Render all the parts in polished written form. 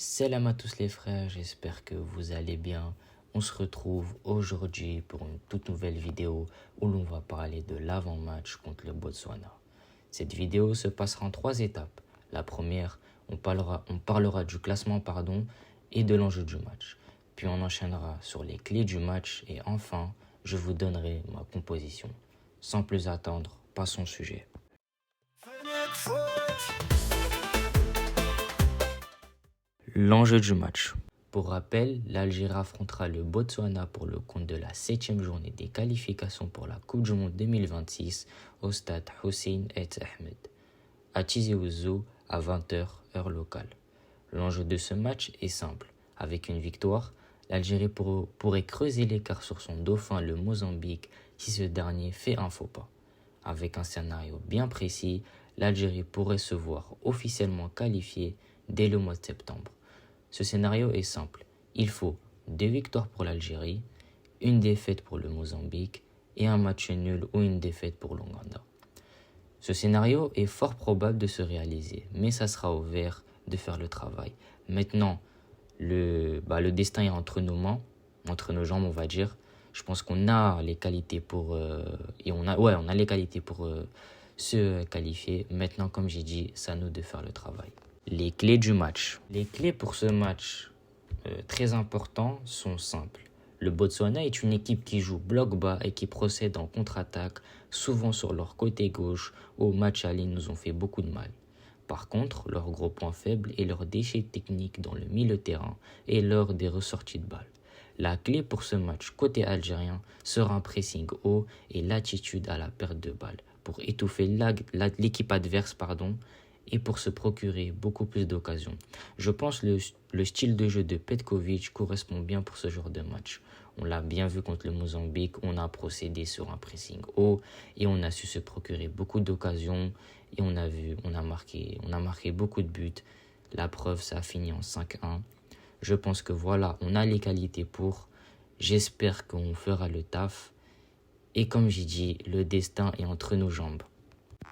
Salam à tous les frères, j'espère que vous allez bien. On se retrouve aujourd'hui pour une toute nouvelle vidéo où l'on va parler de l'avant-match contre le Botswana. Cette vidéo se passera en 3 étapes. La première, on parlera du classement et de l'enjeu du match. Puis on enchaînera sur les clés du match et enfin, je vous donnerai ma composition. Sans plus attendre, passons au sujet. L'enjeu du match. Pour rappel, l'Algérie affrontera le Botswana pour le compte de la 7e journée des qualifications pour la Coupe du Monde 2026 au stade Hussein Et Ahmed, à Tizi Ouzou à 20h heure locale. L'enjeu de ce match est simple. Avec une victoire, l'Algérie pourrait creuser l'écart sur son dauphin le Mozambique si ce dernier fait un faux pas. Avec un scénario bien précis, l'Algérie pourrait se voir officiellement qualifiée dès le mois de septembre. Ce scénario est simple. Il faut 2 victoires pour l'Algérie, une défaite pour le Mozambique et un match nul ou une défaite pour l'Ouganda. Ce scénario est fort probable de se réaliser, mais ça sera au vert de faire le travail. Maintenant, le destin est entre nos mains, entre nos jambes on va dire. Je pense qu'on a les qualités pour les qualités pour se qualifier. Maintenant, comme j'ai dit, c'est à nous de faire le travail. Les clés du match. Les clés pour ce match très important sont simples. Le Botswana est une équipe qui joue bloc bas et qui procède en contre-attaque, souvent sur leur côté gauche, où au match aller nous ont fait beaucoup de mal. Par contre, leur gros point faible est leur déchet technique dans le milieu de terrain et lors des ressorties de balles. La clé pour ce match côté algérien sera un pressing haut et l'attitude à la perte de balles pour étouffer l'équipe adverse et pour se procurer beaucoup plus d'occasions. Je pense que le style de jeu de Petkovic correspond bien pour ce genre de match. On l'a bien vu contre le Mozambique, on a procédé sur un pressing haut et on a su se procurer beaucoup d'occasions et on a marqué beaucoup de buts. La preuve, ça a fini en 5-1. Je pense que voilà, on a les qualités pour. J'espère qu'on fera le taf. Et comme j'ai dit, le destin est entre nos jambes.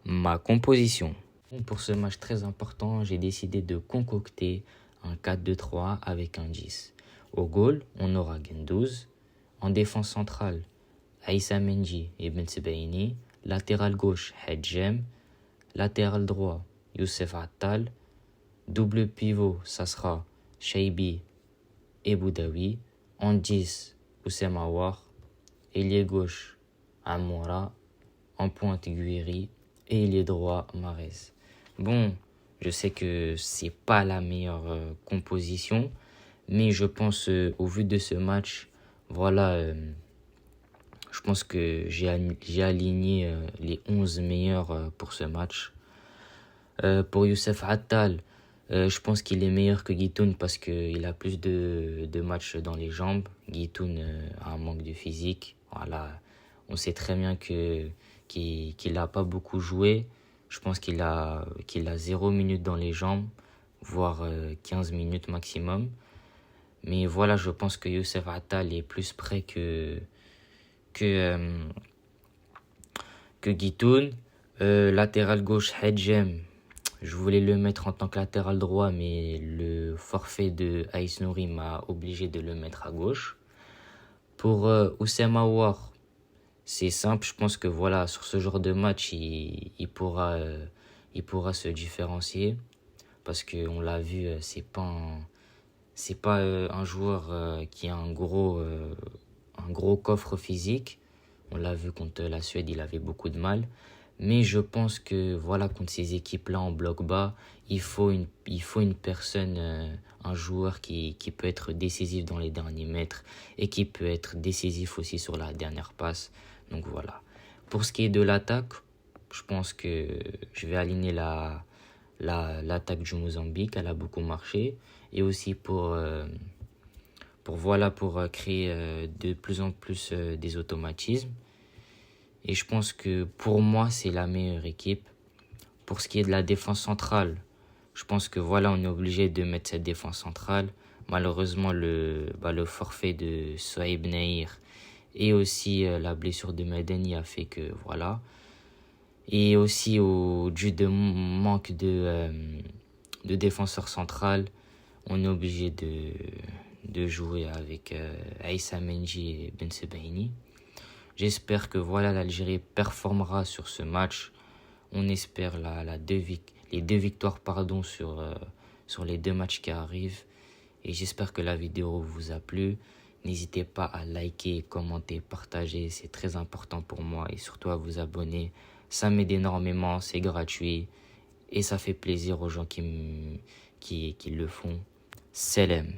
Ma composition. Pour ce match très important, j'ai décidé de concocter un 4-2-3 avec un 10. Au goal, on aura Guendouzi. En défense centrale, Aïssa Mendy et Ben Sebaini. Latéral gauche, Hedjem. Latéral droit, Youssef Attal. Double pivot, ça sera Chaibi et Boudaoui. En 10, Oussem Aouar. Ailier gauche, Amoura. En pointe, Guiri. Et ailier droit, Mahrez. Bon, je sais que c'est pas la meilleure composition, mais je pense au vu de ce match, voilà, je pense que j'ai aligné les 11 meilleurs pour ce match. Pour Youssef Attal, je pense qu'il est meilleur que Guitoun parce qu'il a plus de matchs dans les jambes. Guitoun a un manque de physique. Voilà, on sait très bien qu'il n'a pas beaucoup joué. Je pense qu'il a 0 minutes dans les jambes, voire 15 minutes maximum. Mais voilà, je pense que Youssef Attal est plus prêt que Guitoun. Latéral gauche, Hedjem. Je voulais le mettre en tant que latéral droit, mais le forfait de Aïs Nouri m'a obligé de le mettre à gauche. Pour Oussem Aouar, c'est simple, je pense que voilà, sur ce genre de match, il pourra se différencier. Parce qu'on l'a vu, c'est pas un joueur qui a un gros coffre physique. On l'a vu contre la Suède, il avait beaucoup de mal. Mais je pense que voilà, contre ces équipes-là en bloc bas, il faut une personne, un joueur qui peut être décisif dans les derniers mètres et qui peut être décisif aussi sur la dernière passe. Donc voilà. Pour ce qui est de l'attaque, je pense que je vais aligner l'attaque du Mozambique. Elle a beaucoup marché. Et aussi pour créer de plus en plus des automatismes. Et je pense que pour moi, c'est la meilleure équipe. Pour ce qui est de la défense centrale, je pense que voilà, on est obligé de mettre cette défense centrale. Malheureusement, le forfait de Souaib Nahir et aussi la blessure de Medeni a fait que voilà. Et aussi dû de manque de défenseur central, on est obligé de jouer avec Aïssa Menji et Ben Sebaini. J'espère que l'Algérie performera sur ce match. On espère les deux victoires sur les deux matchs qui arrivent. Et j'espère que la vidéo vous a plu. N'hésitez pas à liker, commenter, partager. C'est très important pour moi. Et surtout à vous abonner. Ça m'aide énormément. C'est gratuit. Et ça fait plaisir aux gens qui le font. Salam.